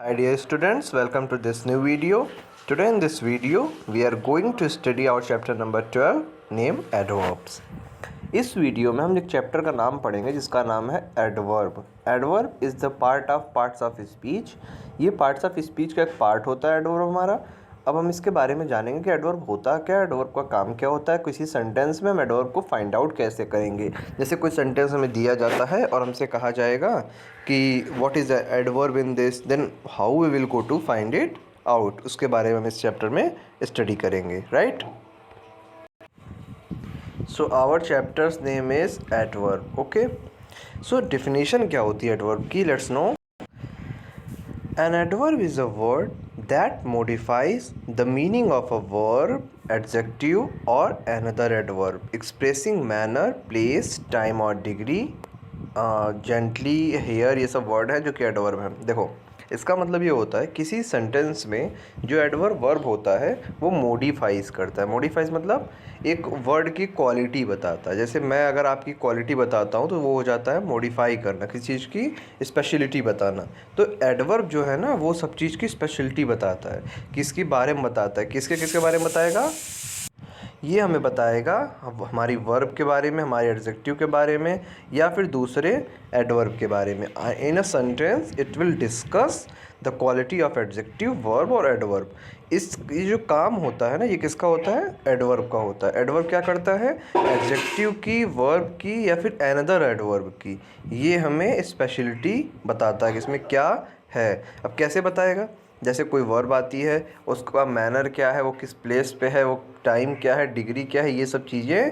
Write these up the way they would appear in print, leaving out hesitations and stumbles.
Hi dear students, welcome to this new video. Today in this video, we are going to study our chapter number 12 name adverbs. इस video में हम एक chapter का नाम पढ़ेंगे जिसका नाम है adverb. Adverb is the parts of speech. ये पार्ट्स ऑफ स्पीच का एक पार्ट होता है एडवर्ब हमारा. अब हम इसके बारे में जानेंगे कि एडवर्ब होता क्या है, एडवर्ब का काम क्या होता है. किसी सेंटेंस में हम एडवर्ब को फाइंड आउट कैसे करेंगे. जैसे कोई सेंटेंस हमें दिया जाता है और हमसे कहा जाएगा कि what is the adverb in this, then how we will go to find it out. उसके बारे में हम इस चैप्टर में स्टडी करेंगे, right. So our chapters name is adverb. Okay, so definition क्या होती है एडवर्ब की, let's know. An adverb is a word that modifies the meaning of a verb, adjective or another adverb, expressing manner, place, time और degree. Gently, here ये सब word है जो कि एडवर्ब है. देखो, इसका मतलब ये होता है किसी सेंटेंस में जो एडवर्ब वर्ब होता है वो मॉडिफाइज करता है. मॉडिफाइज मतलब एक वर्ड की क्वालिटी बताता है. जैसे मैं अगर आपकी क्वालिटी बताता हूँ तो वो हो जाता है मॉडिफाई करना, किसी चीज़ की स्पेशलिटी बताना. तो एडवर्ब जो है ना वो सब चीज़ की स्पेशलिटी बताता है, किसके बारे में बताता है. किसके बारे में बताएगा, ये हमें बताएगा हमारी वर्ब के बारे में, हमारे एडजेक्टिव के बारे में या फिर दूसरे एडवर्ब के बारे में. In a sentence it will discuss the quality of adjective, verb और एडवर्ब. ये जो काम होता है ना ये किसका होता है, एडवर्ब का होता है. एडवर्ब क्या करता है, एडजेक्टिव की, वर्ब की या फिर एनदर एडवर्ब की ये हमें स्पेशलिटी बताता है कि इसमें क्या है. अब कैसे बताएगा, जैसे कोई वर्ब आती है उसका मैनर क्या है, वो किस प्लेस पे है, वो टाइम क्या है, डिग्री क्या है, ये सब चीज़ें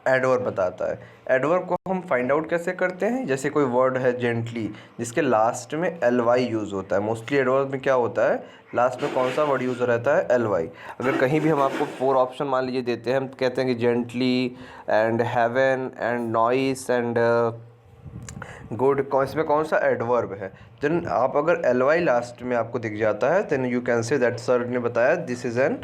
एडवर्ब बताता है. एडवर्ब को हम फाइंड आउट कैसे करते हैं, जैसे कोई वर्ड है जेंटली जिसके लास्ट में एल वाई यूज़ होता है. मोस्टली एडवर्ब में क्या होता है, लास्ट में कौन सा वर्ड यूज़ रहता है, एल वाई. अगर कहीं भी हम आपको 4 ऑप्शन मान लीजिए देते हैं, हम कहते हैं कि gently and heaven and noise and good, इसमें कौन सा एडवर्ब है. देन आप अगर एल वाई लास्ट में आपको दिख जाता है then you can say that sir ने बताया दिस इज़ एन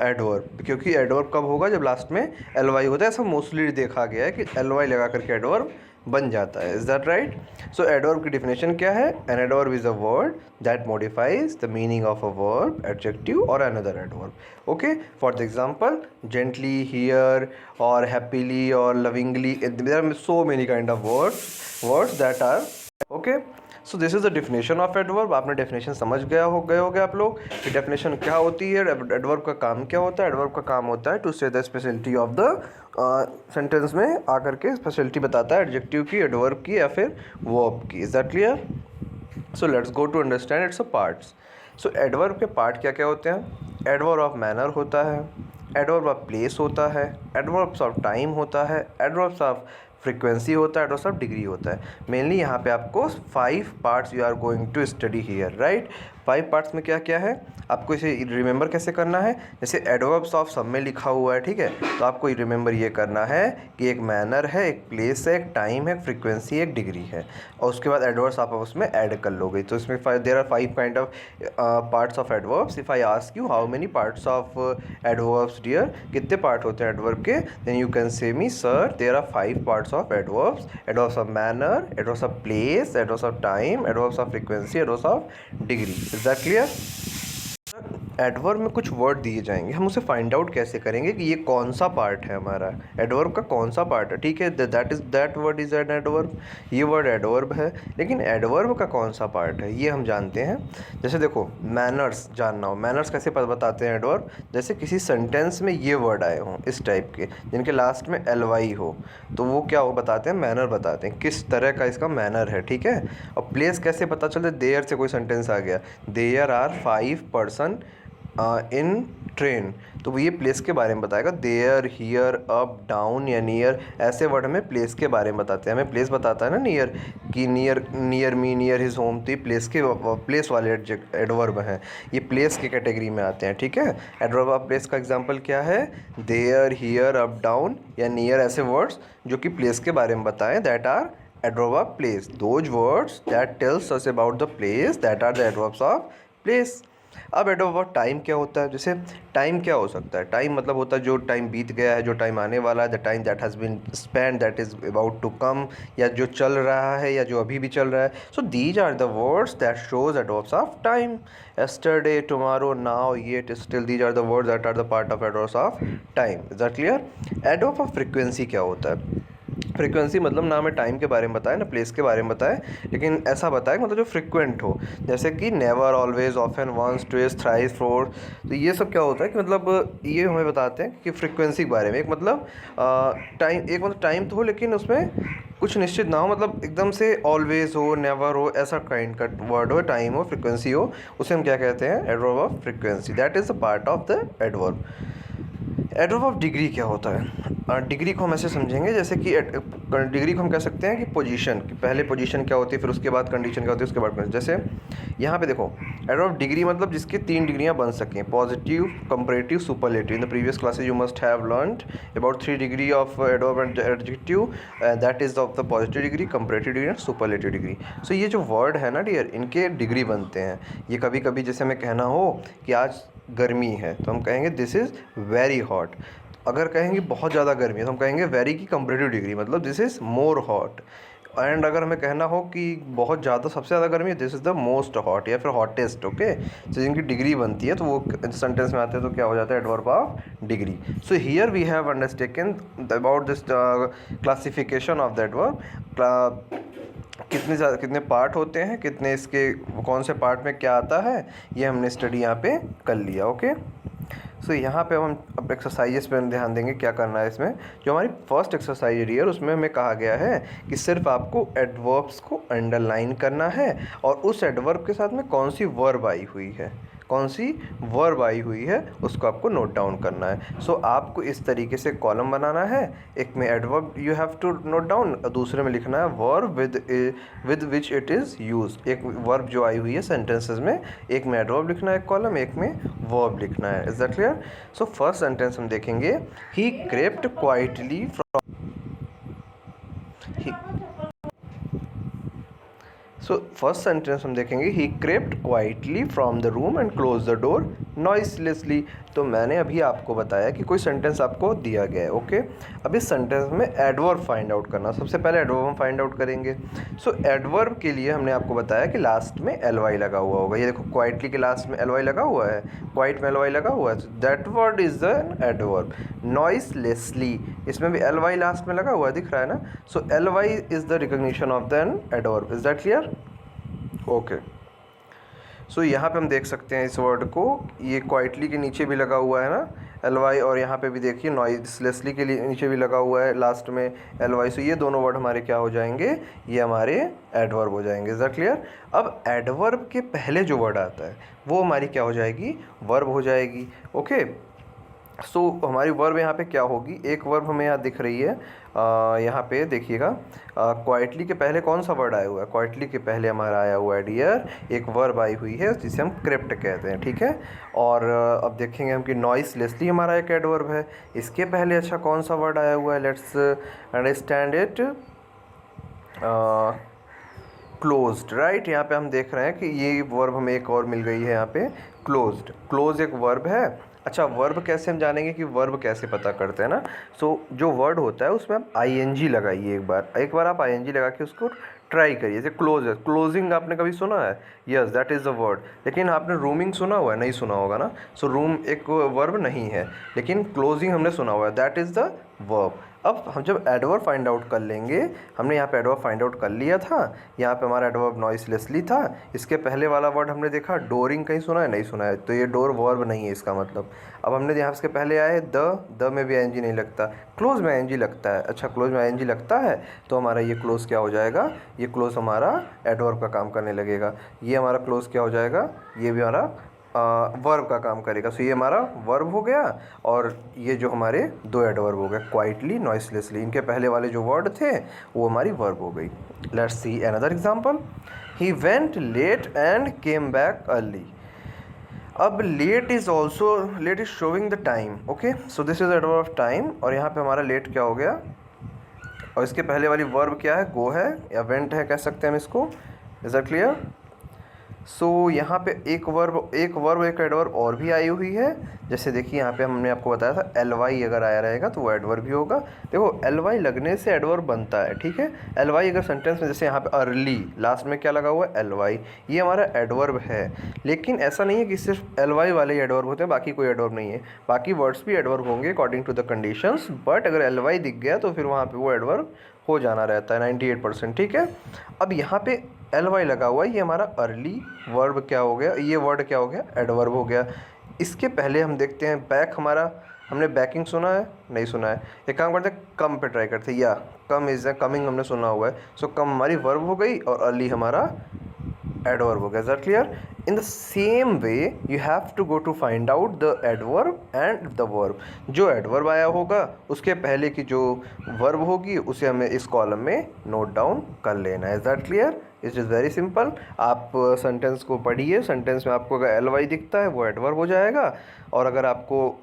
एडवर्ब. क्योंकि एडवर्ब कब होगा, जब लास्ट में एल वाई होता है. ऐसा मोस्टली देखा गया है कि एल वाई लगा करके एडवर्ब बन जाता है. Is that right. So adverb की डिफिनेशन क्या है, an adverb is a word that modifies the meaning of a verb, adjective और another adverb. Okay, for the example gently, here और हैप्पीली और lovingly, there are so many kind of words that are. Okay, so this is the definition of adverb. आपने definition समझ गए होगे आप लोग कि डेफिनेशन क्या होती है, एडवर्ब का काम क्या होता है. एडवर्ब का काम होता है टू से the speciality of the sentence में आकर के स्पेशलिटी बताता है एडजेक्टिव की, एडवर्ब की या फिर वर्ब की. Is that clear. So let's go to understand its parts. So adverb के पार्ट क्या क्या होते हैं. एडवर्ब ऑफ मैनर होता है, एडवर्ब ऑफ प्लेस होता है, एडवर्ब्स ऑफ टाइम होता है, एडवर्ब्स ऑफ फ्रीक्वेंसी होता है, एडवर्ब्स ऑफ डिग्री होता है. मेनली यहाँ पे आपको 5 parts you are going to study here, right. 5 parts में क्या क्या है आपको इसे रिमेंबर कैसे करना है. जैसे एडवर्ब्स ऑफ सब में लिखा हुआ है, ठीक है, तो आपको रिमेंबर ये करना है कि एक मैनर है, एक प्लेस है, एक टाइम है, एक फ्रीक्वेंसी, एक डिग्री है, और उसके बाद एडवर्ब्स आप उसमें ऐड कर लोगे. तो इसमें there are 5 kind of parts of adverbs. If I ask you how many parts of adverbs dear, कितने पार्ट होते हैं एडवर्ब के, then you can say me sir there are 5 parts of adverbs. Adverbs of manner, adverbs of place, adverbs of time, adverbs of frequency, adverbs of degree. Is that clear. Adverb में कुछ word दिए जाएंगे, हम उसे find out कैसे करेंगे कि ये कौन सा पार्ट है हमारा, एडवर्ब का कौन सा पार्ट है. ठीक है, that word is an adverb. ये वर्ड एडवर्ब है, लेकिन एडवर्ब का कौन सा पार्ट है ये हम जानते हैं. जैसे देखो, मैनर्स जानना हो, मैनर्स कैसे बताते हैं एडवर्ब. जैसे किसी सेंटेंस में ये वर्ड आए हों इस टाइप के जिनके लास्ट में एल वाई हो, तो वो क्या हो बताते हैं, मैनर बताते हैं, किस तरह का इसका मैनर है. ठीक है. और प्लेस कैसे पता चलता है, देयर से कोई सेंटेंस आ गया, there are 5 person in train, तो वो ये प्लेस के बारे में बताएगा. देयर, हियर, अप, डाउन या नियर, ऐसे वर्ड हमें प्लेस के बारे में बताते हैं. हमें प्लेस बताता है ना नियर, कि near me, near his home, तो ये प्लेस वाले एडवर्ब हैं, ये प्लेस के कैटेगरी में आते हैं. ठीक है. एडवर्ब ऑफ प्लेस का एग्जांपल क्या है, देयर, हियर, अप, डाउन या नियर, ऐसे वर्ड्स जो कि प्लेस के बारे में बताएं, that are adverb of place. Those words that tells us about the place, that are the adverbs of place. अब एडवर्ब ऑफ टाइम क्या होता है, जैसे टाइम क्या हो सकता है, टाइम मतलब होता है जो टाइम बीत गया है, जो टाइम आने वाला है, the time that has been spend, that is about to come, या जो चल रहा है या जो अभी भी चल रहा है. So these are the words that shows adverbs of time. yesterday, tomorrow, now, yet, still, these are the words that are the part of adverbs of time. is that clear? adverb of frequency क्या होता है? Frequency मतलब ना हमें time के बारे में बताए ना प्लेस के बारे में बताए, लेकिन ऐसा बताए मतलब जो फ्रिक्वेंट हो, जैसे कि never, always, often, once, twice, thrice, four. तो ये सब क्या होता है कि मतलब ये हमें बताते हैं कि फ्रिक्वेंसी के बारे में. एक मतलब टाइम, एक मतलब टाइम तो हो लेकिन उसमें कुछ निश्चित ना हो, मतलब एकदम से ऑलवेज हो, नेवर हो, ऐसा काइंड का वर्ड हो, टाइम हो, फ्रिक्वेंसी हो, उसे हम क्या कहते हैं, adverb of frequency. That is the part of the adverb. Adverb of degree क्या होता है? डिग्री को हम ऐसे समझेंगे जैसे कि डिग्री को हम कह सकते हैं कि पोजीशन, कि पहले पोजीशन क्या होती है, फिर उसके बाद कंडीशन क्या होती है, उसके बाद कंडीशन. जैसे यहाँ पे देखो, एडवर्ब ऑफ डिग्री मतलब जिसकी 3 डिग्रियाँ बन सकें, positive, comparative, superlative. In the previous classes you must have learned about 3 degree of adverb and adjective, that is of the positive degree, comparative degree and superlative degree. So ये जो word है ना dear, इनके degree बनते हैं. ये कभी कभी जैसे हमें कहना हो कि आज गर्मी है तो हम कहेंगे दिस इज़ वेरी हॉट. अगर कहेंगे बहुत ज़्यादा गर्मी है तो हम कहेंगे वेरी की कंपैरेटिव डिग्री, मतलब this is more hot. And अगर हमें कहना हो कि बहुत ज़्यादा, सबसे ज़्यादा गर्मी है, this is the most hot या फिर हॉटेस्ट. ओके, तो जिनकी डिग्री बनती है तो वो सेंटेंस में आते हैं तो क्या हो जाता है, adverb of degree. So here we have understand about this classification of the adverb. कितने पार्ट होते हैं, कितने इसके, कौन से पार्ट में क्या आता है, ये हमने स्टडी यहाँ पे कर लिया. ओके, सो यहाँ पे अब एक्सरसाइजेस पे ध्यान देंगे क्या करना है इसमें. जो हमारी फर्स्ट एक्सरसाइज है उसमें हमें कहा गया है कि सिर्फ आपको एडवर्ब्स को अंडरलाइन करना है और उस एडवर्ब के साथ में कौन सी वर्ब आई हुई है, कौन सी वर्ब आई हुई है उसको आपको नोट डाउन करना है. सो आपको इस तरीके से कॉलम बनाना है. एक में adverb you have to note down, दूसरे में लिखना है verb with which it is use. एक वर्ब जो आई हुई है सेंटेंसेस में, एक में एडवर्ब लिखना है कॉलम, एक में वर्ब लिखना है. Is that clear? So first sentence हम देखेंगे, he crept quietly from. So first sentence हम देखेंगे, he crept quietly from the room and close the door noiselessly. तो मैंने अभी आपको बताया कि कोई सेंटेंस आपको दिया गया है. ओके, अब इस सेंटेंस में एडवर्ब फाइंड आउट करना. सबसे पहले एडवर्ब हम फाइंड आउट करेंगे. सो एडवर्ब के लिए हमने आपको बताया कि लास्ट में एल वाई लगा हुआ होगा. ये देखो, क्वाइटली के लास्ट में एल वाई लगा हुआ है, क्वाइट में एल वाई लगा हुआ है, that word is the adverb. Noiselessly, इसमें भी एल वाई लास्ट में लगा हुआ है, दिख रहा है ना. So L Y is the recognition of the adverb. Is that clear? Okay, so यहाँ पे हम देख सकते हैं इस वर्ड को, ये क्वाइटली के नीचे भी लगा हुआ है ना एल वाई, और यहाँ पे भी देखिए नॉइसलेसली के लिए नीचे भी लगा हुआ है लास्ट में एल वाई. सो ये दोनों वर्ड हमारे क्या हो जाएंगे, ये हमारे एडवर्ब हो जाएंगे. Is that clear? अब एडवर्ब के पहले जो वर्ड आता है वो हमारी क्या हो जाएगी, वर्ब हो जाएगी. ओके, सो हमारी वर्ब यहाँ पे क्या होगी, एक वर्ब हमें यहाँ दिख रही है, यहाँ पे देखिएगा, क्वाइटली के पहले कौन सा वर्ड आया हुआ है, क्वाइटली के पहले हमारा आया हुआ है डियर एक वर्ब आई हुई है जिसे हम क्रिप्ट कहते हैं. ठीक है, और अब देखेंगे हम कि नॉइसलेसली हमारा एक एडवर्ब है. इसके पहले अच्छा कौन सा वर्ड आया हुआ है, let's understand it, closed. Right, यहाँ पे हम देख रहे हैं कि ये वर्ब हमें एक और मिल गई है यहाँ पे, क्लोज्ड. क्लोज एक वर्ब है. अच्छा, वर्ब कैसे हम जानेंगे कि वर्ब कैसे पता करते हैं ना. सो जो वर्ड होता है उसमें आप आई लगाइए. एक बार आप आई लगा के उसको ट्राई करिए. जैसे क्लोज है, क्लोजिंग आपने कभी सुना है? Yes, that is the word. लेकिन आपने रूमिंग सुना हुआ है? नहीं सुना होगा ना. सो रूम एक वर्ब नहीं है, लेकिन क्लोजिंग हमने सुना हुआ है, दैट इज़ द वर्ब. अब हम जब एडवर्ब फाइंड आउट कर लेंगे, हमने यहाँ पे एडवर्ब फाइंड आउट कर लिया था, यहाँ पे हमारा एडवर्ब नॉइसलेसली था. इसके पहले वाला वर्ड हमने देखा डोरिंग, कहीं सुना है? नहीं सुना है, तो ये डोर वर्ब नहीं है इसका मतलब. अब हमने यहाँ इसके पहले आए द में भी आई नहीं लगता, क्लोज में आई लगता है. अच्छा, क्लोज में आई लगता है तो हमारा ये क्लोज क्या हो जाएगा, ये क्लोज हमारा एडवर्ब का काम करने लगेगा. ये हमारा क्लोज क्या हो जाएगा, ये भी हमारा वर्ब का काम करेगा. सो ये हमारा वर्ब हो गया, और ये जो हमारे दो एडवर्ब हो गए, क्वाइटली, नॉइसलेसली. इनके पहले वाले जो वर्ड थे वो हमारी वर्ब हो गई. Let's see another example, he went late and came back early. अब late is also, late is showing the time. Okay, so this is adverb of time, और यहाँ पे हमारा लेट क्या हो गया, और इसके पहले वाली वर्ब क्या है, गो है या वेंट है, कह सकते हैं हम इसको. Is that clear? सो यहाँ पे एक वर्ब एक एडवर्ब और भी आई हुई है। जैसे देखिए यहाँ पे हमने आपको बताया था एल वाई अगर आया रहेगा तो वो एडवर्ब भी होगा। देखो एल वाई लगने से एडवर्ब बनता है, ठीक है। एल वाई अगर सेंटेंस में, जैसे यहाँ पे अर्ली, लास्ट में क्या लगा हुआ है, एल वाई, ये हमारा एडवर्ब है। लेकिन ऐसा नहीं है कि सिर्फ एल वाई वाले ही एडवर्ब होते हैं, बाकी कोई एडवर्ब नहीं है। बाकी वर्ड्स भी एडवर्ब होंगे according to the conditions, but अगर एल वाई दिख गया तो फिर वहाँ पे वो एडवर्ब हो जाना रहता है 98%, ठीक है। अब यहाँ पे एल वाई लगा हुआ है, ये हमारा अर्ली वर्ब क्या हो गया, ये वर्ड क्या हो गया, एडवर्ब हो गया। इसके पहले हम देखते हैं बैक, हमारा हमने बैकिंग सुना है, नहीं सुना है। एक काम करते हैं, कम पे ट्राई करते हैं, या कम इज़ कमिंग हमने सुना हुआ है। सो कम हमारी वर्ब हो गई और अर्ली हमारा एडवर्ब हो गया। Is that clear? In the same way you have to go to find out the adverb and the verb. जो एडवर्ब आया होगा उसके पहले की जो वर्ब होगी उसे हमें इस कॉलम में नोट डाउन कर लेना है। Is that clear? It is very simple. आप सेंटेंस को पढ़िए, सेंटेंस में आपको अगर एल वाई दिखता है वो एडवर्ब हो जाएगा, और अगर आपको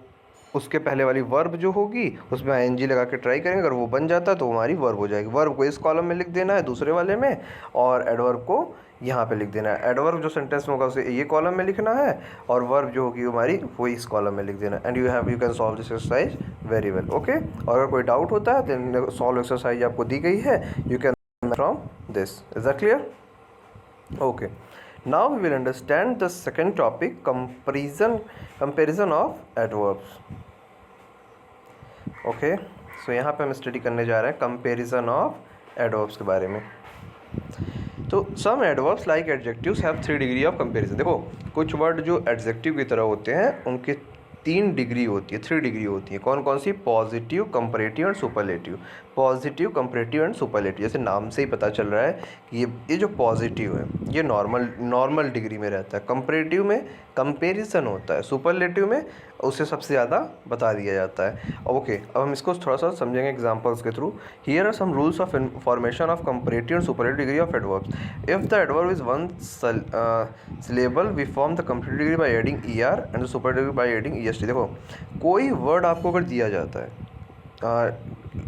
उसके पहले वाली वर्ब जो होगी उसमें आई एन जी लगा के ट्राई करेंगे, अगर वो बन जाता है तो हमारी वर्ब हो जाएगी। वर्ब को इस कॉलम में लिख देना है दूसरे वाले में, और एडवर्ब को यहाँ पे लिख देना है। एडवर्ब जो सेंटेंस में होगा उसे ये कॉलम में लिखना है, और वर्ब जो होगी हमारी वो इस कॉलम में लिख देना है। And you can solve this exercise very well, okay. और अगर कोई डाउट होता है देन सॉल्व एक्सरसाइज आपको दी गई है, you can from this. Is that clear? Okay, now we will understand the second topic, comparison of adverbs. Okay, so यहाँ पे हम स्टडी करने जा रहे हैं comparison of adverbs के बारे में। तो some adverbs like adjectives have 3 degree of comparison। देखो कुछ वर्ड जो adjective की तरह होते हैं उनके 3 डिग्री होती है, 3 डिग्री होती है। कौन कौन सी? Positive, comparative and superlative. Positive, comparative and superlative. जैसे नाम से ही पता चल रहा है कि ये जो पॉजिटिव है ये नॉर्मल डिग्री में रहता है। कंपैरेटिव में कंपैरिजन होता है, सुपरलेटिव में उसे सबसे ज़्यादा बता दिया जाता है। ओके, अब हम इसको थोड़ा सा समझेंगे एग्जांपल्स के थ्रू। Here are some rules of formation of comparative and superlative degree of adverbs. If the adverb is one syllable we form the comparative degree by adding er and the superlative degree by adding est। देखो कोई word आपको अगर दिया जाता है,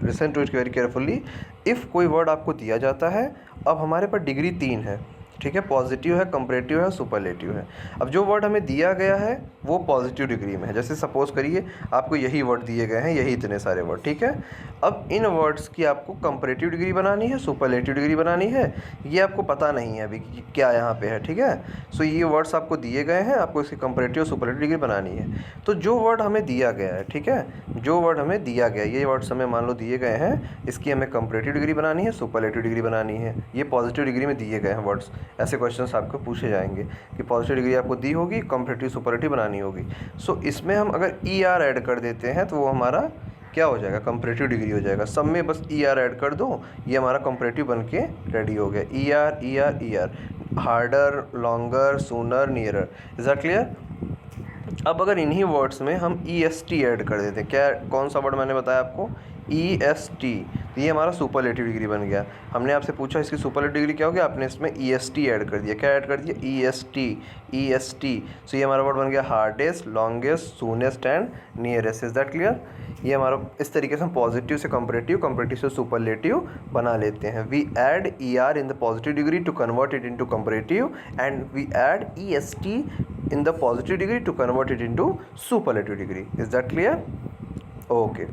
listen to it very carefully. If कोई word आपको दिया जाता है, अब हमारे पास डिग्री 3 है, ठीक है। पॉजिटिव है, कंपैरेटिव है, सुपरलेटिव है। अब जो वर्ड हमें दिया गया है वो पॉजिटिव डिग्री में है। जैसे सपोज करिए आपको यही वर्ड दिए गए हैं, यही इतने सारे वर्ड, ठीक है। अब इन वर्ड्स की आपको कंपैरेटिव डिग्री बनानी है, सुपरलेटिव डिग्री बनानी है, ये आपको पता नहीं है अभी कि क्या यहाँ पे है, ठीक है। सो ये वर्ड्स आपको दिए गए हैं, आपको इसकी कंपैरेटिव और सुपरलेटिव डिग्री बनानी है। तो जो वर्ड हमें दिया गया है, ठीक है, जो वर्ड हमें दिया गया है, ये वर्ड्स हमें मान लो दिए गए हैं, इसकी हमें कंपैरेटिव डिग्री बनानी है, सुपरलेटिव डिग्री बनानी है। ये पॉजिटिव डिग्री में दिए गए हैं वर्ड्स। ऐसे क्वेश्चंस आपको पूछे जाएंगे कि पॉजिटिव डिग्री आपको दी होगी, कंपैरेटिव सुपरलेटिव बनानी होगी। सो इसमें हम अगर ई आर ऐड कर देते हैं तो वो हमारा क्या हो जाएगा, कंपैरेटिव डिग्री हो जाएगा। सब में बस ई आर ऐड कर दो, ये हमारा कंपैरेटिव बन के रेडी हो गया। E R E R E R, harder, longer, sooner, nearer. Is that clear? अब अगर इन्हीं वर्ड्स में हम ई एस टी ऐड कर देते हैं, क्या कौन सा वर्ड मैंने बताया आपको, ई एस टी, तो ये हमारा सुपरलेटिव डिग्री बन गया। हमने आपसे पूछा इसकी सुपरलेटिव डिग्री क्या हो गया, आपने इसमें ई एस टी ऐड कर दिया। क्या ऐड कर दिया, E S T, E S T. So ये हमारा वर्ड बन गया hardest, longest, soonest and nearest. Is that clear? ये हमारा इस तरीके से हम पॉजिटिव से कंपैरेटिव, कंपैरेटिव से सुपरलेटिव बना लेते हैं। We add E R in the positive degree to convert it into comparative, and we add E S T in the positive degree to convert it into superlative degree. Is that clear? Okay.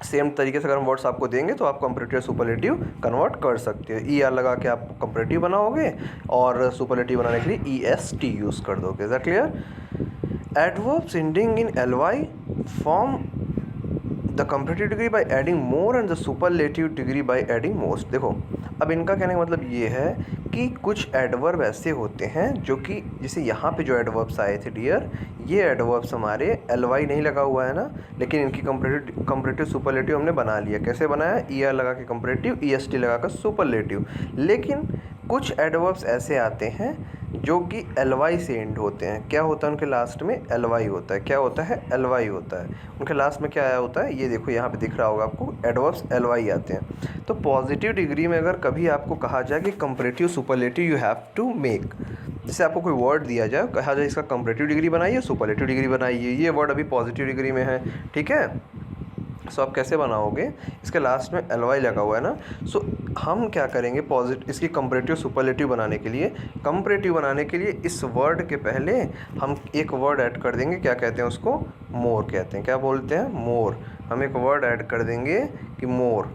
Same तरीके से अगर हम words आपको देंगे तो आप comparative superlative convert कर सकते हो। ई आर लगा के आप कंपैरेटिव बनाओगे और सुपरलेटिव बनाने के लिए ई एस टी यूज़ कर दोगे। Is that clear? Adverbs ending in L Y form the comparative degree by adding more and the superlative degree by adding most. देखो अब इनका कहने का मतलब ये है कि कुछ एडवर्ब ऐसे होते हैं जो कि जैसे यहाँ पे जो एडवर्ब्स आए थे डियर, ये एडवर्ब्स हमारे एल वाई नहीं लगा हुआ है ना, लेकिन इनकी कंपैरेटिव सुपरलेटिव हमने बना लिया। कैसे बनाया, ई आर लगा के कंपैरेटिव, ई एस टी लगा कर सुपरलेटिव। लेकिन कुछ एडवर्ब्स ऐसे आते हैं जो कि एल वाई से एंड होते हैं। क्या होता है उनके लास्ट में, एल वाई होता है। क्या होता है, एल वाई होता है। उनके लास्ट में क्या आया होता है, ये देखो यहाँ पे दिख रहा होगा आपको, एडवर्ब्स एल वाई आते हैं। तो पॉजिटिव डिग्री में अगर कभी आपको कहा जाए कि comparative superlative you have to make, जैसे आपको कोई वर्ड दिया जाए, कहा जाए इसका कंपैरेटिव डिग्री बनाइए, सुपरलेटिव डिग्री बनाइए, ये वर्ड अभी पॉजिटिव डिग्री में है, ठीक है। सो आप कैसे बनाओगे, इसके लास्ट में ly लगा हुआ है ना, सो हम क्या करेंगे पॉजिटिव इसकी कंपैरेटिव सुपरलेटिव बनाने के लिए, इस वर्ड के पहले हम एक वर्ड ऐड कर देंगे, क्या कहते हैं उसको, मोर कहते हैं। क्या बोलते हैं, मोर। हम एक वर्ड ऐड कर देंगे कि मोर।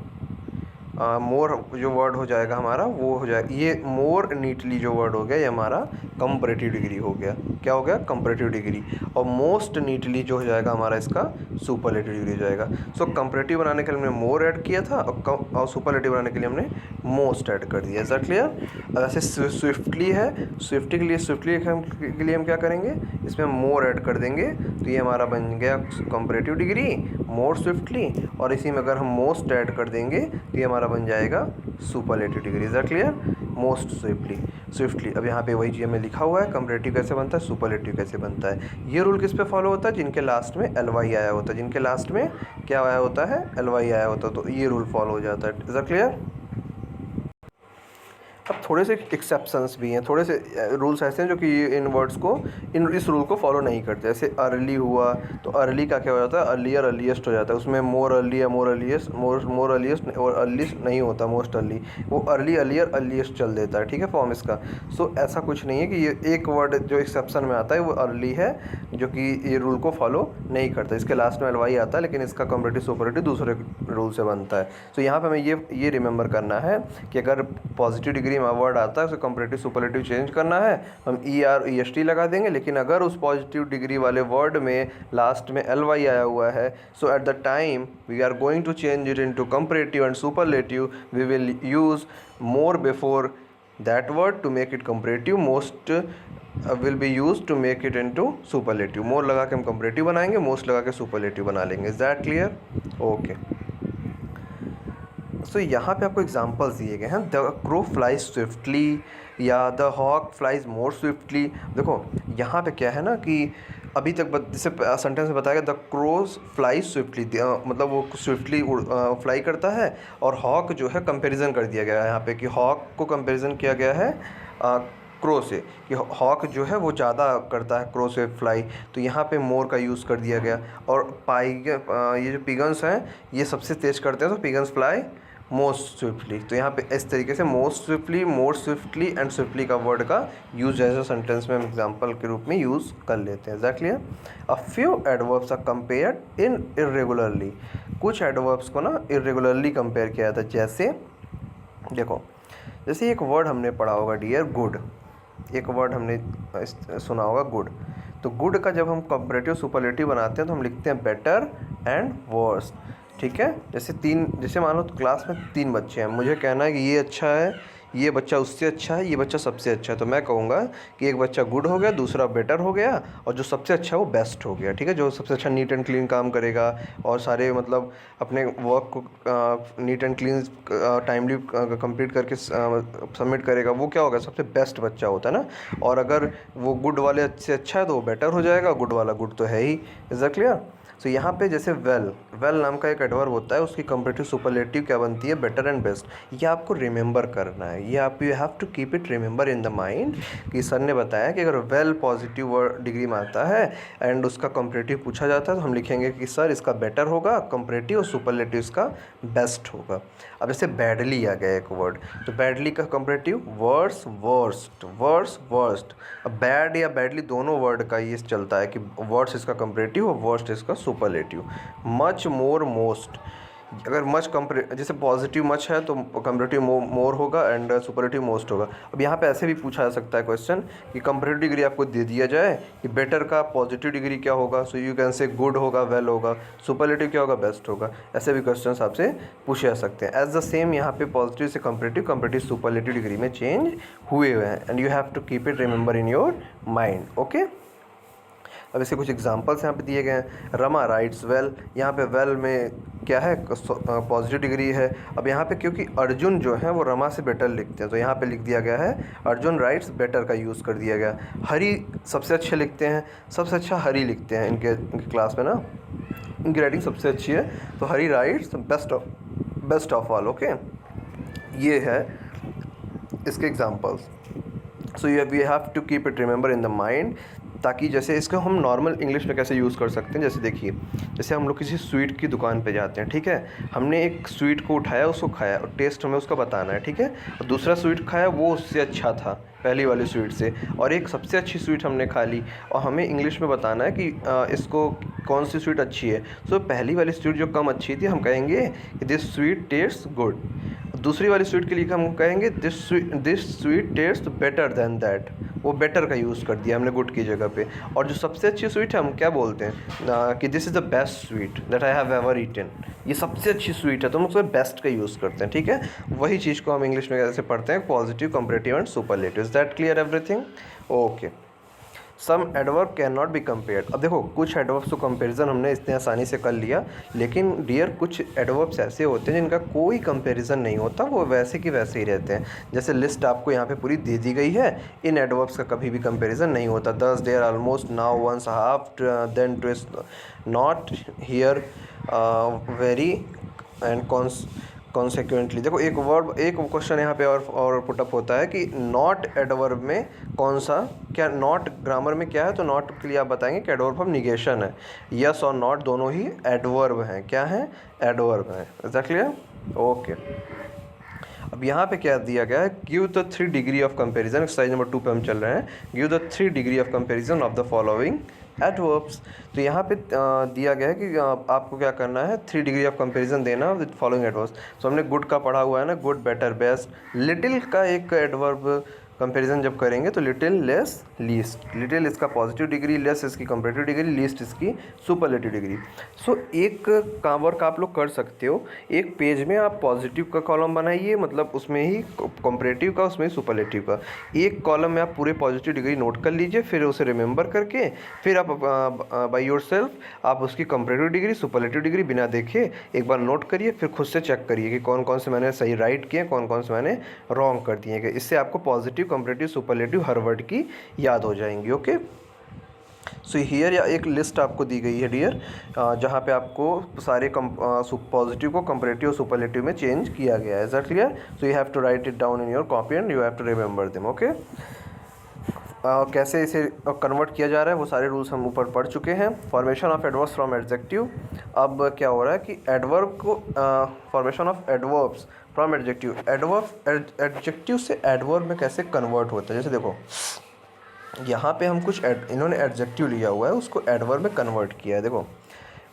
मोर जो वर्ड हो जाएगा हमारा वो हो जाएगा, ये मोर नीटली जो वर्ड हो गया ये हमारा कंपैरेटिव डिग्री हो गया। क्या हो गया, कंपैरेटिव डिग्री। और मोस्ट नीटली जो हो जाएगा हमारा इसका सुपरलेटिव डिग्री हो जाएगा। सो कंपैरेटिव बनाने के लिए हमने मोर ऐड किया था और सुपरलेटिव बनाने के लिए हमने मोस्ट ऐड कर दिया। Is that clear. ऐसे स्विफ्टली है, स्विफ्टली के लिए हम क्या करेंगे, इसमें मोर ऐड कर देंगे तो ये हमारा बन गया कंपैरेटिव डिग्री, मोर स्विफ्टली। और इसी में अगर हम मोस्ट ऐड कर देंगे तो ये हमारा बन जाएगा superlative degree. Is that clear, most swiftly. अब यहाँ पे वही चीज़ हमें लिखा हुआ है, कंपैरेटिव कैसे बनता है, सुपरलेटिव कैसे बनता है। ये रूल किस पे फॉलो होता है, जिनके लास्ट में ly आया होता है, जिनके लास्ट में क्या आया होता है, ly आया होता है, तो ये रूल फॉलो हो जाता है। Is that clear. अब थोड़े से एक्सेप्शंस भी हैं, थोड़े से रूल्स ऐसे हैं जो कि इन वर्ड्स को इस रूल को फॉलो नहीं करते। जैसे अर्ली हुआ तो अर्ली का क्या हो जाता है, अर्लियर अर्लीस्ट हो जाता है, उसमें मोर अर्ली या मोर अर्लीस्ट और अर्लीस्ट नहीं होता, मोस्ट अर्ली, वो अर्ली अर्लियर अर्लीस्ट चल देता है, ठीक है, फॉर्म इसका। सो ऐसा कुछ नहीं है कि ये एक वर्ड जो एक्सेप्शन में आता है वो अर्ली है, जो कि ये रूल को फॉलो नहीं करता। इसके लास्ट में ly आता है, लेकिन इसका कंपैरेटिव सुपरलेटिव दूसरे रूल से बनता है। तो यहाँ पे हमें ये रिमेंबर करना है कि अगर पॉजिटिव डिग्री में वर्ड आता है उसे कंपैरेटिव सुपरलेटिव चेंज करना है, हम er est लगा देंगे। लेकिन अगर उस पॉजिटिव डिग्री वाले वर्ड में लास्ट में ly आया हुआ है, so at the time we are going to change it into comparative and superlative, we will use more before that word to make it comparative, most will be used to make it into superlative। मोर लगा के हम comparative बनाएंगे, most लगा के superlative बना लेंगे। Is that clear, okay. So यहाँ पे आपको एग्जांपल्स दिए गए हैं, द क्रो फ्लाइज स्विफ्टली या the hawk flies more swiftly. देखो यहाँ पे क्या है ना कि अभी तक जैसे सेंटेंस में बताया गया द क्रोज फ्लाई स्विफ्टली, मतलब वो स्विफ्टली फ्लाई करता है। और हॉक जो है कंपैरिजन कर दिया गया है यहाँ पे कि हॉक को कंपैरिजन किया गया है क्रो से, कि हॉक जो है वो ज़्यादा करता है क्रो से फ्लाई, तो यहाँ पे मोर का यूज़ कर दिया गया। और ये जो पिगन्स हैं ये सबसे तेज़ करते हैं, तो पिगन्स फ्लाई मोस्ट स्विफ्टली। तो यहाँ पे इस तरीके से most swiftly, more swiftly and swiftly का वर्ड का यूज एज अ सेंटेंस में हम एग्जांपल के रूप में यूज़ कर लेते हैं। Is that clear. A few adverbs are compared in irregularly, कुछ एडवर्ब्स को ना इरेगुलरली कंपेयर किया जाता है। जैसे देखो, जैसे एक वर्ड हमने पढ़ा होगा डियर, गुड। एक वर्ड हमने सुना होगा गुड, तो गुड का जब हम कंपैरेटिव सुपरलेटिव बनाते हैं तो हम लिखते हैं बेटर एंड वर्स, ठीक है। जैसे मान लो क्लास में 3 बच्चे हैं, मुझे कहना है कि ये अच्छा है, ये बच्चा उससे अच्छा है, ये बच्चा सबसे अच्छा है, तो मैं कहूँगा कि एक बच्चा गुड हो गया, दूसरा बेटर हो गया, और जो सबसे अच्छा है वो बेस्ट हो गया, ठीक है। जो सबसे अच्छा नीट एंड क्लीन काम करेगा और सारे मतलब अपने वर्क को neat and clean timely complete करके सबमिट करेगा, वो क्या होगा, सबसे बेस्ट बच्चा होता है ना। और अगर वो गुड वाले से अच्छा है तो वो बेटर हो जाएगा, गुड वाला गुड तो है ही। Is that clear. सो यहाँ पे जैसे वेल नाम का एक एडवर्ब होता है, उसकी कंपैरेटिव सुपरलेटिव क्या बनती है, बेटर एंड बेस्ट। ये आपको रिमेंबर करना है, ये आप you have to keep it remember in the mind कि सर ने बताया कि अगर वेल पॉजिटिव डिग्री में आता है एंड उसका कंपैरेटिव पूछा जाता है तो हम लिखेंगे कि सर इसका बेटर होगा कंपैरेटिव, और सुपरलेटिव इसका बेस्ट होगा। अब जैसे बैडली आ गया एक वर्ड, तो बैडली का कंपैरेटिव वर्स वर्स्ट। अब बैड या बैडली दोनों वर्ड का ये चलता है कि वर्स इसका कंपैरेटिव और वर्स्ट इसका सुपरलेटिव। मच मोर मोस्ट, अगर मच जैसे पॉजिटिव मच है तो कंपैरेटिव मोर होगा एंड सुपरलेटिव मोस्ट होगा। अब यहाँ पे ऐसे भी पूछा जा सकता है क्वेश्चन कि कंपैरेटिव डिग्री आपको दे दिया जाए कि बेटर का पॉजिटिव डिग्री क्या होगा, सो यू कैन से गुड होगा, वेल होगा, सुपरलेटिव क्या होगा, बेस्ट होगा। ऐसे भी क्वेश्चन आपसे पूछे जा सकते हैं। एज द सेम यहाँ पे पॉजिटिव से कंपैरेटिव सुपरलेटिव डिग्री में चेंज हुए हैं and you have to keep it remember in your mind, okay. अब इसके कुछ एग्जांपल्स यहाँ पे दिए गए हैं। रमा राइट्स वेल, यहाँ पे वेल में क्या है, पॉजिटिव डिग्री है। अब यहाँ पे क्योंकि अर्जुन जो है वो रमा से बेटर लिखते हैं, तो यहाँ पे लिख दिया गया है अर्जुन राइट्स बेटर का यूज़ कर दिया गया। हरी सबसे अच्छे लिखते हैं, सबसे अच्छा हरी लिखते हैं इनके क्लास में ना, इनकी राइटिंग सबसे अच्छी है, तो Hari writes best of all, okay. ये है इसके examples. So we have to keep it remember in the mind, ताकि जैसे इसको हम नॉर्मल इंग्लिश में कैसे यूज़ कर सकते हैं। जैसे देखिए, जैसे हम लोग किसी स्वीट की दुकान पे जाते हैं, ठीक है, हमने एक स्वीट को उठाया, उसको खाया और टेस्ट हमें उसका बताना है, ठीक है, और दूसरा स्वीट खाया वो उससे अच्छा था पहली वाली स्वीट से, और एक सबसे अच्छी स्वीट हमने खा ली और हमें इंग्लिश में बताना है कि इसको कौन सी स्वीट अच्छी है। सो पहली वाली स्वीट जो कम अच्छी थी हम कहेंगे कि दिस स्वीट टेस्ट गुड। दूसरी वाली स्वीट के लिए हम कहेंगे this sweet taste better than that. वो बेटर का यूज़ कर दिया हमने गुड की जगह पे। और जो सबसे अच्छी स्वीट है हम क्या बोलते हैं कि this is the best sweet that I have ever eaten. ये सबसे अच्छी स्वीट है तो हम उसमें बेस्ट का यूज़ करते हैं, ठीक है। वही चीज़ को हम इंग्लिश में कैसे पढ़ते हैं, positive, comparative and superlative. Is that clear everything? Okay. Some adverb can not be compared. अब देखो, कुछ एडवर्ब्स तो कंपेरिजन हमने इतने आसानी से कर लिया, लेकिन डियर कुछ एडवर्ब्स ऐसे होते हैं जिनका कोई कंपेरिजन नहीं होता, वो वैसे की वैसे ही रहते हैं। जैसे लिस्ट आपको यहाँ पे पूरी दे दी गई है, इन एडवर्ब्स का कभी भी कंपेरिजन नहीं होता। Thus, there, almost, now, once, half, then, twice, not, here, very and consequently. देखो एक वर्ब, एक क्वेश्चन यहाँ पे और पुटअप होता है कि नॉट एडवर्ब में कौन सा, क्या नॉट ग्रामर में क्या है, तो नॉट के लिए आप बताएंगे कि एडवर्ब हम निगेशन है। यस और नॉट दोनों ही एडवर्ब हैं। क्या है? एडवर्ब हैं। Is that clear? ओके। अब यहाँ पे क्या दिया गया है, give the 3 degree of comparison. Exercise number 2 पे हम चल रहे हैं। Give the 3 degree of comparison of the following adverbs. तो यहाँ पे दिया गया है कि आपको क्या करना है, 3 डिग्री ऑफ कंपैरिजन देना विद फॉलोइंग एडवर्ब्स। तो हमने गुड का पढ़ा हुआ है ना, गुड, बेटर, बेस्ट। लिटिल का एक एडवर्ब कंपैरिजन जब करेंगे तो लिटिल, लेस, लीस्ट। लिटिल इसका पॉजिटिव डिग्री, लेस इसकी कंपैरेटिव डिग्री, लीस्ट इसकी सुपरलेटिव डिग्री। सो एक काम वर्क आप लोग कर सकते हो, एक पेज में आप पॉजिटिव का कॉलम बनाइए, मतलब उसमें ही कंपैरेटिव का, उसमें ही सुपरलेटिव का। एक कॉलम में आप पूरे पॉजिटिव डिग्री नोट कर लीजिए, फिर उसे रिमेंबर करके फिर आप बाय योरसेल्फ आप उसकी कंपैरेटिव डिग्री, सुपरलेटिव डिग्री बिना देखे एक बार नोट करिए, फिर खुद से चेक करिए कि कौन कौन से मैंने सही राइट किए, कौन कौन से मैंने रॉन्ग कर दिए। इससे आपको पॉजिटिव, कंपैरेटिव, सुपरलेटिव हर वर्ड की याद हो जाएंगी। ओके। सो हियर या एक लिस्ट आपको दी गई है डियर, जहाँ पे आपको सारे पॉजिटिव को कंपैरेटिव और सुपरलेटिव में चेंज किया गया है। Is that clear? So you have to write it down in your copy and you have to remember them. Okay. कैसे इसे कन्वर्ट किया जा रहा है वो सारे रूल्स हम ऊपर पढ़ चुके हैं। Formation of adverbs from adjective. अब क्या हो रहा है कि एडवर्ब को formation of adverbs from adjective, adverb adjective से एडवर्ब में कैसे कन्वर्ट होता है। जैसे देखो यहाँ पे हम कुछ इन्होंने एडजेक्टिव लिया हुआ है, उसको एडवर्ब में कन्वर्ट किया है। देखो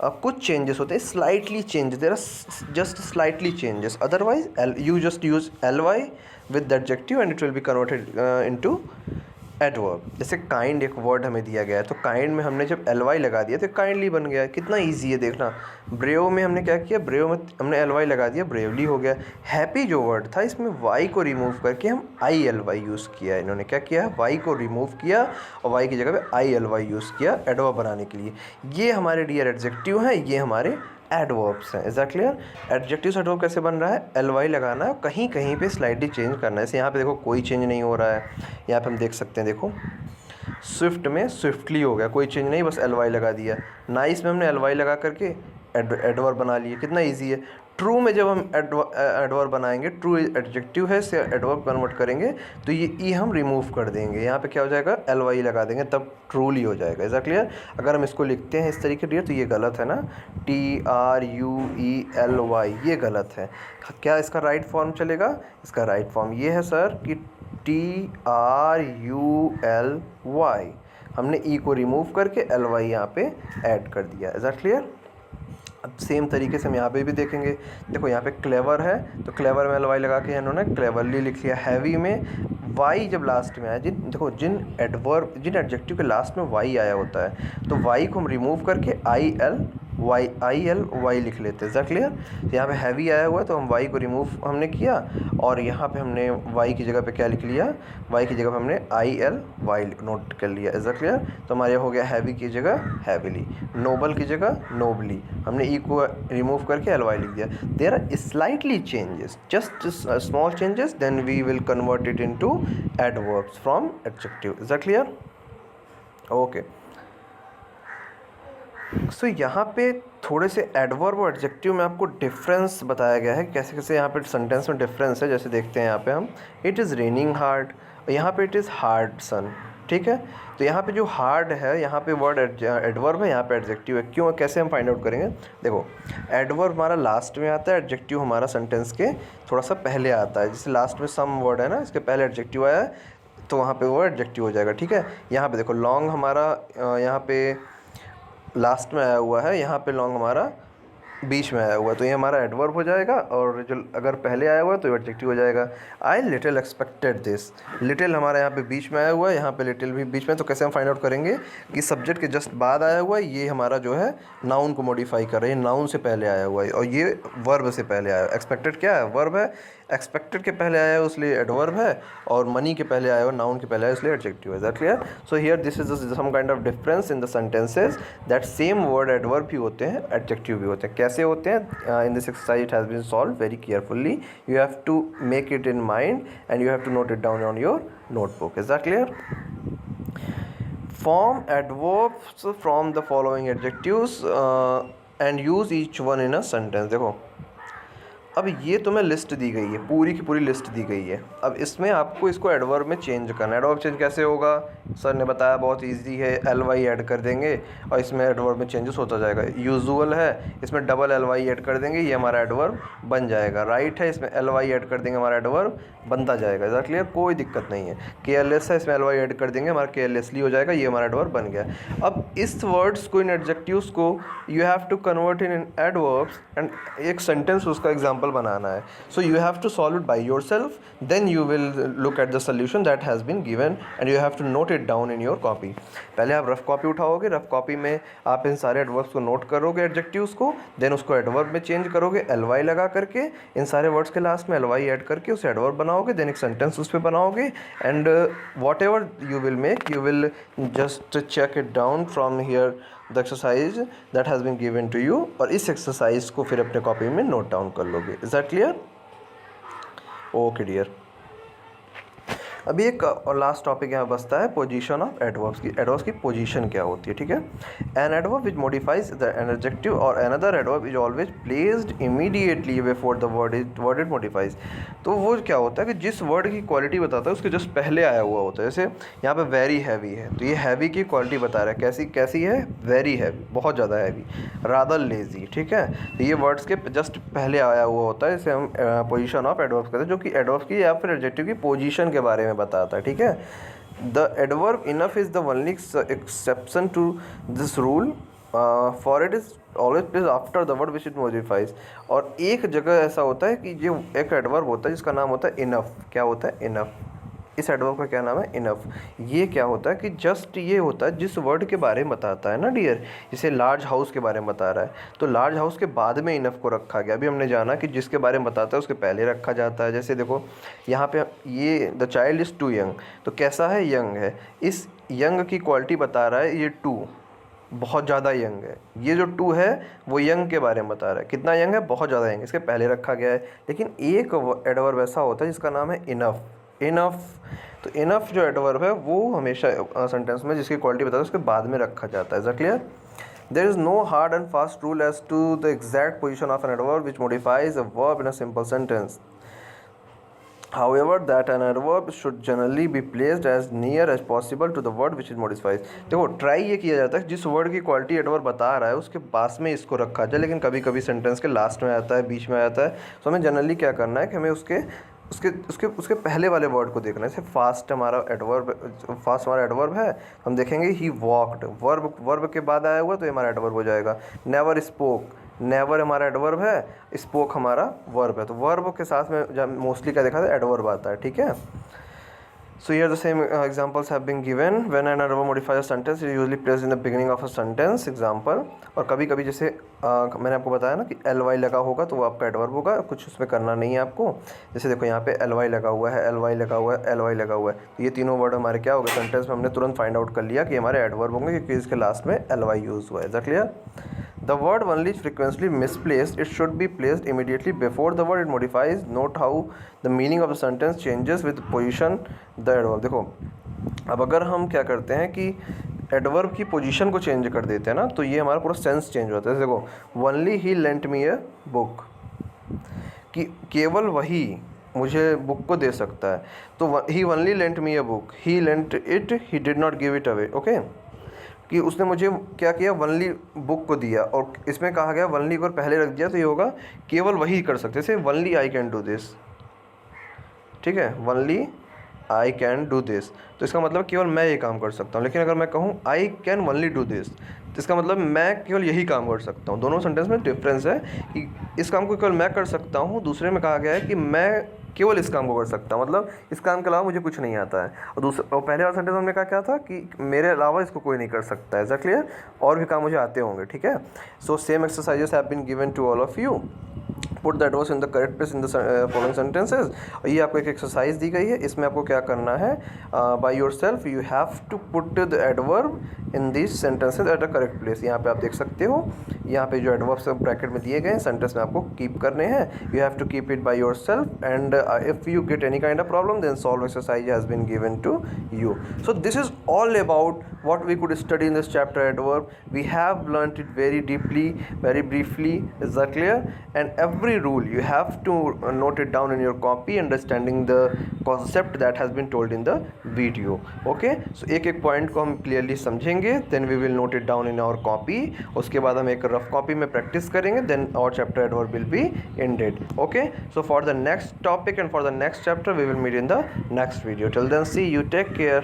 अब कुछ चेंजेस होते हैं, slightly changes, there are just slightly changes, otherwise you just use ly with the adjective and it will be converted into adverb. जैसे काइंड एक वर्ड हमें दिया गया है, तो काइंड में हमने जब ly लगा दिया तो काइंडली बन गया। कितना इजी है देखना। ब्रेव में हमने क्या किया, ब्रेव में हमने ly लगा दिया, ब्रेवली हो गया। हैप्पी जो वर्ड था इसमें y को रिमूव करके हम ILY यूज़ किया है। इन्होंने क्या किया, y को रिमूव किया और y की जगह पे ILY यूज़ किया एडवर्ब बनाने के लिए। ये हमारे डियर एडजेक्टिव हैं, ये हमारे एडवर्ब्स हैं। Is that clear? एडजेक्टिव से एडवर्ब कैसे बन रहा है, ly लगाना है, कहीं कहीं पे स्लाइटली चेंज करना है। जैसे यहाँ पे देखो कोई चेंज नहीं हो रहा है, यहाँ पे हम देख सकते हैं, देखो स्विफ्ट में स्विफ्टली हो गया, कोई चेंज नहीं, बस ly लगा दिया। नाइस में हमने ly लगा करके एडवर्ब बना लिए, कितना इजी है। ट्रू में जब हम एडवर्ब बनाएंगे, ट्रू एडजेक्टिव है, से एडवर्ब कन्वर्ट करेंगे तो ये ई हम रिमूव कर देंगे, यहाँ पे क्या हो जाएगा, ly लगा देंगे, तब ट्रूली हो जाएगा। Is that clear? अगर हम इसको लिखते हैं इस तरीके से तो ये गलत है ना, TRUELY, ये गलत है। क्या इसका राइट फॉर्म चलेगा? इसका राइट फॉर्म ये है सर कि TRULY, हमने ई को रिमूव करके ly यहाँ पे ऐड कर दिया। Is that clear? अब सेम तरीके से हम यहाँ पे भी देखेंगे, देखो यहाँ पे क्लेवर है तो क्लेवर में ly लगा के इन्होंने क्लेवरली लिख लिया। हैवी में y जब लास्ट में आया, देखो जिन एडजेक्टिव के लास्ट में y आया होता है तो y को हम रिमूव करके ILY लिख लेते हैं। Is that clear? तो यहाँ पे हैवी आया हुआ है तो हम y को रिमूव हमने किया और यहाँ पे हमने y की जगह पे क्या लिख लिया, y की जगह पे हमने ILY नोट कर लिया। Is that clear? तो हमारे हो गया हैवी की जगह हैवीली, नोबल की जगह नोबली, हमने ई को रिमूव करके ly लिख दिया। There are slightly changes, just small changes, then we will convert it into adverbs from adjective. Is that clear? Okay. So यहाँ पे थोड़े से एडवर्ब और एडजेक्टिव में आपको डिफरेंस बताया गया है, कैसे कैसे यहाँ पे सेंटेंस में डिफरेंस है। जैसे देखते हैं यहाँ पे हम, इट इज़ रेनिंग हार्ड। और यहाँ पे इट इज़ हार्ड सन, ठीक है। तो यहाँ पे जो हार्ड है, यहाँ पे वर्ड एडवर्ब है, यहाँ पे एडजेक्टिव है। क्यों, कैसे हम फाइंड आउट करेंगे? देखो, एडवर्ब हमारा लास्ट में आता है, एडजेक्टिव हमारा सेंटेंस के थोड़ा सा पहले आता है। जैसे लास्ट में सम वर्ड है ना, इसके पहले एडजेक्टिव आया है, तो वहाँ पे वो एडजेक्टिव हो जाएगा, ठीक है। यहाँ पे देखो लॉन्ग हमारा यहाँ पे लास्ट में आया हुआ है, यहाँ पे लॉन्ग हमारा बीच में आया हुआ है, तो ये हमारा एडवर्ब हो जाएगा। और जो अगर पहले आया हुआ है तो एडजेक्टिव हो जाएगा। I little expected this, little हमारा यहाँ पे बीच में आया हुआ है, यहाँ पे लिटिल भी बीच में। तो कैसे हम फाइंड आउट करेंगे कि सब्जेक्ट के जस्ट बाद आया हुआ है, ये हमारा जो है नाउन को मॉडिफाई कर रहे हैं, नाउन से पहले आया हुआ है, और ये वर्ब से पहले आया है। एक्सपेक्टेड क्या है? वर्ब है। एक्सपेक्टेड के पहले आया है इसलिए एडवर्ब है, और मनी के पहले आया हुआ नाउन के पहले आया इसलिए एडजेक्टिव है। That clear? So here this is some kind of difference in the sentences that same word adverb भी होते हैं, एडजेक्टिव भी होते हैं। कैसे होते हैं? In this exercise it has been solve very carefully. You have to make it in mind and you have to note it down on your notebook. Is that clear? Form adverbs from the following adjectives and use each one in a sentence. देखो, अब ये तुम्हें list दी गई है, पूरी की पूरी list दी गई है। अब इसमें आपको इसको एडवर्ब में चेंज करना है। एडवर्ब चेंज कैसे होगा? सर ने बताया, बहुत इजी है। ly ऐड कर देंगे और इसमें एडवर्ब में चेंजेस होता जाएगा। यूजुअल है, इसमें डबल ly ऐड कर देंगे, ये हमारा एडवर्ब बन जाएगा। राइट है, इसमें ly ऐड कर देंगे, हमारा एडवर्ब बनता जाएगा। Is that clear? कोई दिक्कत नहीं है। केयरलेस है, इसमें ly ऐड कर देंगे, हमारा केयरलेसली हो जाएगा, ये हमारा एडवर्ब बन गया। अब इस वर्ड्स को, इन एडजेक्टिव्स को you have to convert in adverbs and एक सेंटेंस उसका एग्जाम्पल बनाना है। So you have to solve it by yourself, then you will look at the solution that has been given and you have to note it down in your copy. पहले आप rough copy उठाओगे, rough copy में आप इन सारे adverbs को note करोगे, adjectives को, then उसको एडवर्ब में चेंज करोगे ly लगा करके, इन सारे वर्ड्स के लास्ट में ly ऐड करके उसे एडवर्ब बनाओगे, देन एक सेंटेंस उस पर बनाओगे and whatever you will make, you will just check it down from here the exercise that has been given to you, और इस एक्सरसाइज को फिर अपने कॉपी में नोट डाउन कर लोगे। Is that clear? Okay dear. अभी एक और लास्ट टॉपिक यहाँ बचता है, पोजीशन ऑफ एडवर्ब्स की। एडवर्ब्स की पोजीशन क्या होती है, ठीक है। An adverb which modifies the an adjective और another adverb is always placed immediately before the word it modifies. तो वो क्या होता है कि जिस वर्ड की क्वालिटी बताता है उसके जस्ट पहले आया हुआ होता है। जैसे यहाँ पे वेरी हैवी है, तो ये हैवी की क्वालिटी बता रहा है। कैसी है? वेरी हैवी, बहुत ज़्यादा हैवी। रादर लेजी, ठीक है। तो ये वर्ड्स के जस्ट पहले आया हुआ होता है, इसे हम पोजीशन ऑफ एडवर्ब्स कहते हैं, जो कि एडवर्ब्स की या फिर एडजेक्टिव की पोजीशन के बारे में बताता है, ठीक है। The adverb enough is the only exception to this rule, for it is always place after the word which it modifies. और एक जगह ऐसा होता है कि जो एक एडवर्ब होता है जिसका नाम होता है इनफ। क्या होता है? इनफ। इस एडवर्ब का क्या नाम है? इनफ। ये क्या होता है कि जस्ट ये होता है जिस वर्ड के बारे में बताता है ना डियर, जैसे लार्ज हाउस के बारे में बता रहा है, तो लार्ज हाउस के बाद में इनफ को रखा गया। अभी हमने जाना कि जिसके बारे में बताता है उसके पहले रखा जाता है। जैसे देखो यहाँ पे ये the child is too young, तो कैसा है? यंग है। इस यंग की क्वालिटी बता रहा है ये टू, बहुत ज़्यादा यंग है। ये जो टू है वो यंग के बारे में बता रहा है। कितना यंग है? बहुत ज़्यादा यंग, इसके पहले रखा गया है। लेकिन एक एडवर्ब ऐसा होता है जिसका नाम है इनफ। इनफ, तो इनफ जो एडवर्ब है वो हमेशा सेंटेंस में जिसकी क्वालिटी बताता है उसके बाद में रखा जाता है। Is that clear? There is no hard and fast rule as to the exact position of an adverb which modifies a verb in a simple sentence. However, that an adverb should generally be placed as near as possible to the word which it modifies. देखो, try ये किया जाता है जिस word की quality adverb बता रहा है उसके पास में इसको रखा जाए, लेकिन कभी कभी सेंटेंस के लास्ट में आता है, बीच में आता है। तो हमें जनरली क्या करना है कि हमें उसके पहले वाले वर्ड को देखना है। जैसे फास्ट हमारा एडवर्ब है, हम देखेंगे ही वॉकड, वर्ब के बाद आया हुआ तो ये हमारा एडवर्ब हो जाएगा। नेवर स्पोक, नेवर हमारा एडवर्ब है, स्पोक हमारा वर्ब है। तो वर्ब के साथ में जब मोस्टली क्या देखा था? एडवर्ब आता है, ठीक है। So here the same examples have been given. When an adverb modifies a sentence it usually placed in the beginning of a sentence. Example, और कभी कभी जैसे मैंने आपको बताया ना कि ly लगा होगा तो वो आपका एडवर्ब होगा, कुछ उसमें करना नहीं है आपको। जैसे देखो यहाँ पे ly लगा हुआ है, ly लगा हुआ है, ly लगा हुआ है, तो ये तीनों वर्ड हमारे क्या हो गए? सेंटेंस में हमने तुरंत फाइंड आउट कर लिया कि हमारे एडवर्ब होंगे क्योंकि इसके लास्ट में ly यूज हुआ है। Is that clear? The word only is frequently misplaced. It should be placed immediately before the word it modifies. Note how the meaning of the sentence changes with position the adverb. देखो, अब अगर हम क्या करते हैं कि adverb की position को चेंज कर देते हैं ना, तो ये हमारा पूरा सेंस चेंज होता है। देखो, only he lent me a book, कि केवल वही मुझे बुक को दे सकता है। तो he only lent me a book, he lent it, he did not give it away. Okay, कि उसने मुझे क्या किया, वनली बुक को दिया, और इसमें कहा गया वनली को पहले रख दिया तो ये होगा केवल वही कर सकते, जैसे only I can do this, ठीक है, only I can do this, तो इसका मतलब केवल मैं ये काम कर सकता हूँ। लेकिन अगर मैं कहूँ I can only do this, तो इसका मतलब मैं केवल यही काम कर सकता हूँ। दोनों सेंटेंस में डिफरेंस है कि इस काम को केवल मैं कर सकता हूँ, दूसरे में कहा गया है कि मैं केवल इस काम को कर सकता हूँ, मतलब इस काम के अलावा मुझे कुछ नहीं आता है। और पहले वाला सेंटेंस हमने कहा क्या था कि मेरे अलावा इसको कोई नहीं कर सकता है। Is that clear? और भी काम मुझे आते होंगे, ठीक है। So same exercises have been given to all of you. Put that verbs in the correct place in the following sentences. ये आपको एक एक्सरसाइज दी गई है, इसमें आपको क्या करना है, by yourself you have to put the adverb in this sentences at a correct place. यहाँ पे आप देख सकते हो, यहाँ पे जो एडवर्ब सब ब्रैकेट में दिए गए हैं, सेंटेंस में आपको कीप करने हैं। You have to keep it by yourself, and if you get any kind of problem then solve exercise has been given to you. So this is all about what we could study in this chapter adverb. We have learnt it very deeply, very briefly. Is that clear? And every rule you have to note it down in your copy, understanding the concept that has been told in the video. Okay, so एक एक point को हम clearly समझेंगे, then we will note it down in our copy. उसके बाद हम एक rough copy में प्रैक्टिस करेंगे, then our chapter adverb will be ended. Okay, so for the next topic and for the next chapter we will meet in the next video. Till then, see you, take care.